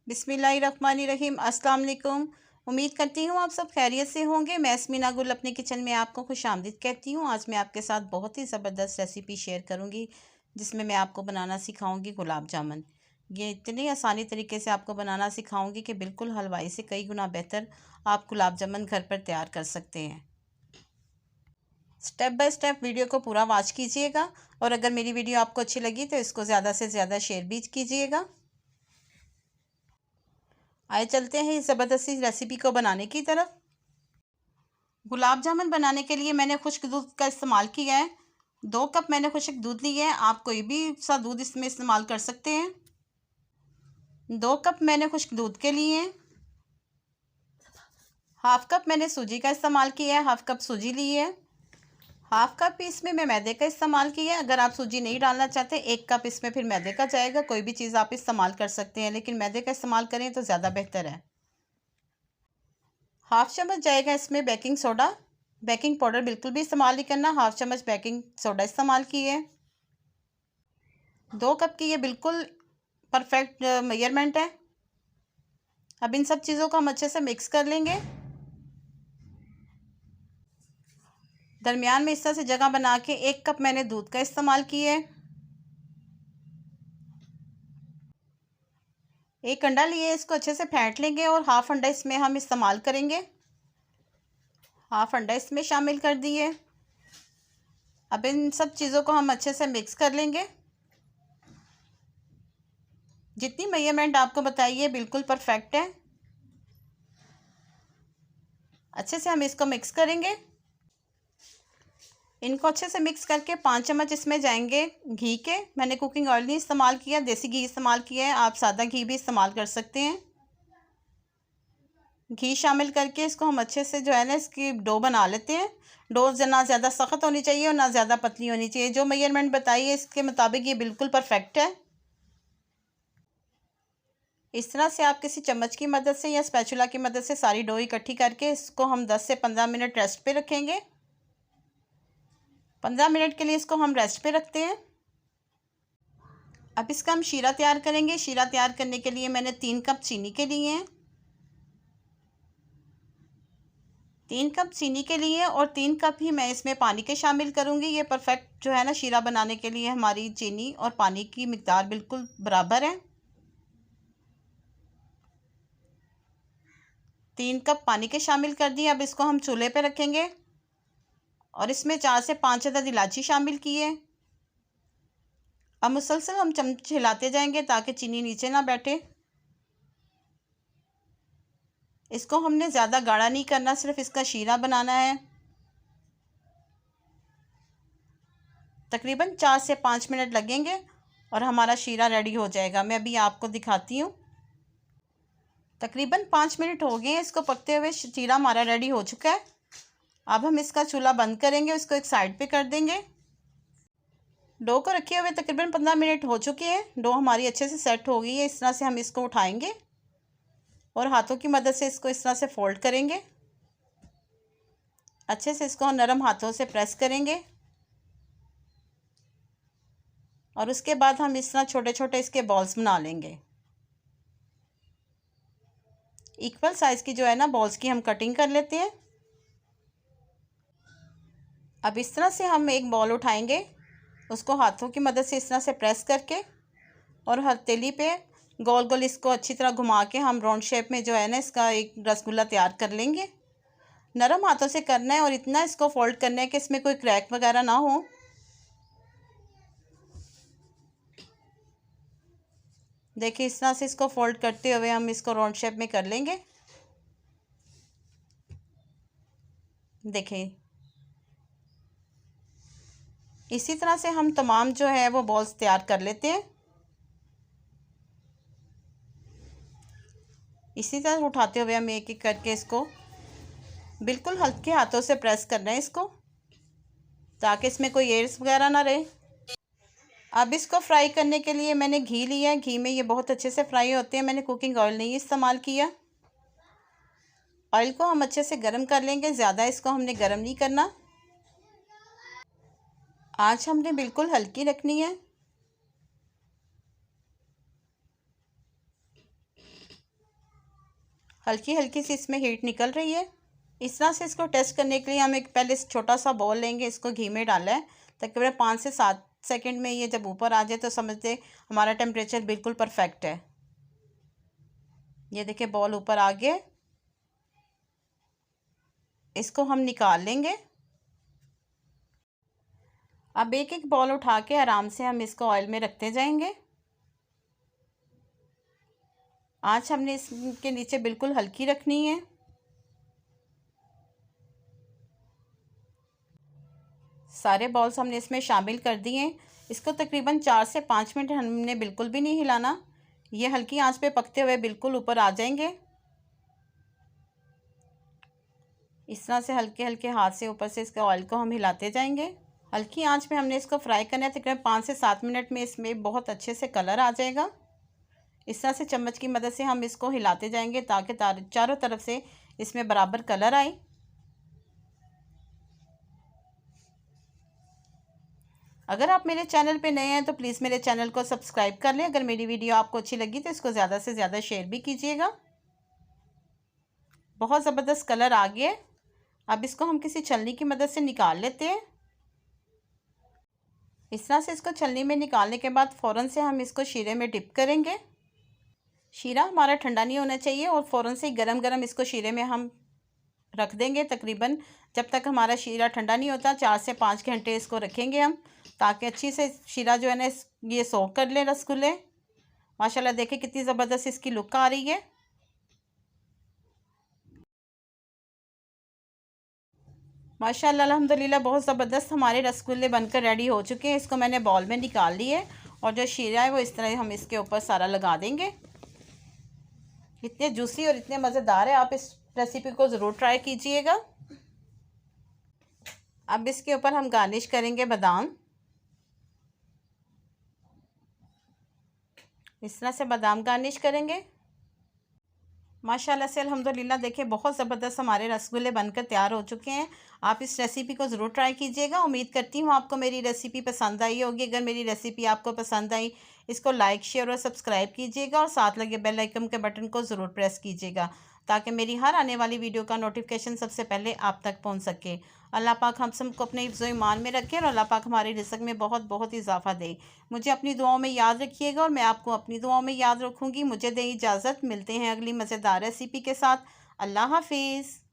बिस्मिल्लाहिर्रहमानिर्रहीम। अस्सलाम वालेकुम। उम्मीद करती हूँ आप सब खैरियत से होंगे। मैं यस्मीना गुल अपने किचन में आपको खुशामदीद कहती हूँ। आज मैं आपके साथ बहुत ही ज़बरदस्त रेसिपी शेयर करूँगी जिसमें मैं आपको बनाना सिखाऊंगी गुलाब जामुन। ये इतनी आसानी तरीके से आपको बनाना सिखाऊंगी कि बिल्कुल हलवाई से कई गुना बेहतर आप गुलाब जामुन घर पर तैयार कर सकते हैं। स्टेप बाय स्टेप वीडियो को पूरा वॉच कीजिएगा और अगर मेरी वीडियो आपको अच्छी लगी तो इसको ज़्यादा से ज़्यादा शेयर भी कीजिएगा। आइए चलते हैं इस ज़बरदस्ती रेसिपी को बनाने की तरफ। गुलाब जामुन बनाने के लिए मैंने खुश्क दूध का इस्तेमाल किया है। 2 कप मैंने खुश्क दूध लिया है। आप कोई भी सा दूध इसमें इस्तेमाल कर सकते हैं। 2 कप मैंने खुश्क दूध के लिए हैं। हाफ कप मैंने सूजी का इस्तेमाल किया है। हाफ कप सूजी ली है। हाफ कप इसमें मैं मैदे का इस्तेमाल किया है। अगर आप सूजी नहीं डालना चाहते 1 कप इसमें फिर मैदे का जाएगा। कोई भी चीज़ आप इस्तेमाल कर सकते हैं लेकिन मैदे का इस्तेमाल करें तो ज़्यादा बेहतर है। हाफ चम्मच जाएगा इसमें बेकिंग सोडा। बेकिंग पाउडर बिल्कुल भी इस्तेमाल नहीं करना। हाफ चम्मच बेकिंग सोडा इस्तेमाल किए। 2 कप की ये बिल्कुल परफेक्ट मेजरमेंट है। अब इन सब चीज़ों को हम अच्छे से मिक्स कर लेंगे। दरमियान में इस तरह से जगह बना के 1 कप मैंने दूध का इस्तेमाल किया है। 1 अंडा लिए, इसको अच्छे से फेंट लेंगे और हाफ अंडा इसमें हम इस्तेमाल करेंगे। हाफ अंडा इसमें शामिल कर दिए। अब इन सब चीज़ों को हम अच्छे से मिक्स कर लेंगे। जितनी मेजरमेंट आपको बताइए बिल्कुल परफेक्ट है। अच्छे से हम इसको मिक्स करेंगे। इनको अच्छे से मिक्स करके 5 चम्मच इसमें जाएंगे घी के। मैंने कुकिंग ऑयल नहीं इस्तेमाल किया, देसी घी इस्तेमाल किया है। आप सादा घी भी इस्तेमाल कर सकते हैं। घी शामिल करके इसको हम अच्छे से जो है ना इसकी डो बना लेते हैं। डो ना ज़्यादा सख्त होनी चाहिए और ना ज़्यादा पतली होनी चाहिए। जो मेजरमेंट बताइए इसके मुताबिक ये बिल्कुल परफेक्ट है। इस तरह से आप किसी चम्मच की मदद से या स्पैचुला की मदद से सारी डो इकट्ठी करके इसको हम 10 से 15 मिनट रेस्ट पे रखेंगे। 15 मिनट के लिए इसको हम रेस्ट पे रखते हैं। अब इसका हम शीरा तैयार करेंगे। शीरा तैयार करने के लिए मैंने 3 कप चीनी के लिए हैं। 3 कप चीनी के लिए और 3 कप ही मैं इसमें पानी के शामिल करूँगी। ये परफेक्ट जो है ना शीरा बनाने के लिए हमारी चीनी और पानी की मिकदार बिल्कुल बराबर है। 3 कप पानी के शामिल कर दिए। अब इसको हम चूल्हे पे रखेंगे और इसमें 4 से 5 अदद इलायची शामिल किए। अब मुसलसल हम चम्मच हिलाते जाएंगे ताकि चीनी नीचे ना बैठे। इसको हमने ज़्यादा गाढ़ा नहीं करना, सिर्फ इसका शीरा बनाना है। तकरीबन 4 से 5 मिनट लगेंगे और हमारा शीरा रेडी हो जाएगा। मैं अभी आपको दिखाती हूँ। तकरीबन 5 मिनट हो गए हैं इसको पकते हुए। शीरा हमारा रेडी हो चुका है। अब हम इसका चूल्हा बंद करेंगे, इसको एक साइड पे कर देंगे। डो को रखे हुए तकरीबन 15 मिनट हो चुके हैं। डो हमारी अच्छे से सेट हो गई है। इस तरह से हम इसको उठाएंगे और हाथों की मदद से इसको इस तरह से फोल्ड करेंगे। अच्छे से इसको नरम हाथों से प्रेस करेंगे और उसके बाद हम इस तरह छोटे छोटे इसके बॉल्स बना लेंगे। इक्वल साइज़ की जो है ना बॉल्स की हम कटिंग कर लेते हैं। अब इस तरह से हम एक बॉल उठाएंगे, उसको हाथों की मदद से इस तरह से प्रेस करके और हथेली पे गोल गोल इसको अच्छी तरह घुमा के हम राउंड शेप में जो है ना इसका एक रसगुल्ला तैयार कर लेंगे। नरम हाथों से करना है और इतना इसको फोल्ड करना है कि इसमें कोई क्रैक वगैरह ना हो। देखिए इस तरह से इसको फोल्ड करते हुए हम इसको राउंड शेप में कर लेंगे। देखिए इसी तरह से हम तमाम जो है वो बॉल्स तैयार कर लेते हैं। इसी तरह उठाते हुए हम एक एक करके इसको बिल्कुल हल्के हाथों से प्रेस करना है इसको, ताकि इसमें कोई एयर्स वगैरह ना रहे। अब इसको फ्राई करने के लिए मैंने घी लिया है। घी में ये बहुत अच्छे से फ्राई होते हैं। मैंने कुकिंग ऑयल नहीं इस्तेमाल किया। ऑयल को हम अच्छे से गर्म कर लेंगे। ज़्यादा इसको हमने गर्म नहीं करना। आँच हमने बिल्कुल हल्की रखनी है। हल्की हल्की सी इसमें हीट निकल रही है। इस तरह से इसको टेस्ट करने के लिए हम एक पहले छोटा सा बॉल लेंगे, इसको घी में डाला है। तकरीबन 5 से 7 सेकंड में ये जब ऊपर आ जाए तो समझते हमारा टेम्परेचर बिल्कुल परफेक्ट है। ये देखिए बॉल ऊपर आ गए, इसको हम निकाल लेंगे। अब एक एक बॉल उठा के आराम से हम इसको ऑयल में रखते जाएंगे। आंच हमने इसके नीचे बिल्कुल हल्की रखनी है। सारे बॉल्स हमने इसमें शामिल कर दिए हैं। इसको तकरीबन 4 से 5 मिनट हमने बिल्कुल भी नहीं हिलाना। ये हल्की आंच पे पकते हुए बिल्कुल ऊपर आ जाएंगे। इस तरह से हल्के हल्के हाथ से ऊपर से इसके ऑयल को हम हिलाते जाएंगे। हल्की आंच पे हमने इसको फ्राई करना है। तकरीबन 5 से 7 मिनट में इसमें बहुत अच्छे से कलर आ जाएगा। इस तरह से चम्मच की मदद से हम इसको हिलाते जाएंगे ताकि चारों तरफ से इसमें बराबर कलर आए। अगर आप मेरे चैनल पे नए हैं तो प्लीज़ मेरे चैनल को सब्सक्राइब कर लें। अगर मेरी वीडियो आपको अच्छी लगी तो इसको ज़्यादा से ज़्यादा शेयर भी कीजिएगा। बहुत ज़बरदस्त कलर आ गया है। अब इसको हम किसी छलनी की मदद से निकाल लेते हैं। इस तरह से इसको छलनी में निकालने के बाद फ़ौरन से हम इसको शीरे में डिप करेंगे। शीरा हमारा ठंडा नहीं होना चाहिए और फ़ौरन से गरम गरम इसको शीरे में हम रख देंगे। तकरीबन जब तक हमारा शीरा ठंडा नहीं होता 4 से 5 घंटे इसको रखेंगे हम, ताकि अच्छी से शीरा जो है ना ये सोख कर ले रसगुल्ले। माशाल्लाह देखिए कितनी ज़बरदस्त इसकी लुक आ रही है। माशाल्लाह अल्हम्दुलिल्लाह बहुत ज़बरदस्त हमारे रसगुल्ले बनकर रेडी हो चुके हैं। इसको मैंने बॉल में निकाल लिए और जो शीरा है वो इस तरह हम इसके ऊपर सारा लगा देंगे। इतने जूसी और इतने मज़ेदार है, आप इस रेसिपी को ज़रूर ट्राई कीजिएगा। अब इसके ऊपर हम गार्निश करेंगे बादाम। इस तरह से बादाम गार्निश करेंगे। माशाल्लाह से अल्हम्दुलिल्लाह देखिए बहुत ज़बरदस्त हमारे रसगुल्ले बनकर तैयार हो चुके हैं। आप इस रेसिपी को ज़रूर ट्राई कीजिएगा। उम्मीद करती हूँ आपको मेरी रेसिपी पसंद आई होगी। अगर मेरी रेसिपी आपको पसंद आई इसको लाइक शेयर और सब्सक्राइब कीजिएगा और साथ लगे बेल आइकन के बटन को ज़रूर प्रेस कीजिएगा ताकि मेरी हर आने वाली वीडियो का नोटिफिकेशन सबसे पहले आप तक पहुँच सके। अल्लाह पाक हम सबको अपने हिफ्ज़ व ईमान में रखे और अल्लाह पाक हमारे रिज़्क़ में बहुत बहुत इजाफ़ा दे। मुझे अपनी दुआओं में याद रखिएगा और मैं आपको अपनी दुआओं में याद रखूँगी। मुझे दें इजाज़त, मिलते हैं अगली मज़ेदार रेसिपी के साथ। अल्लाह हाफिज़।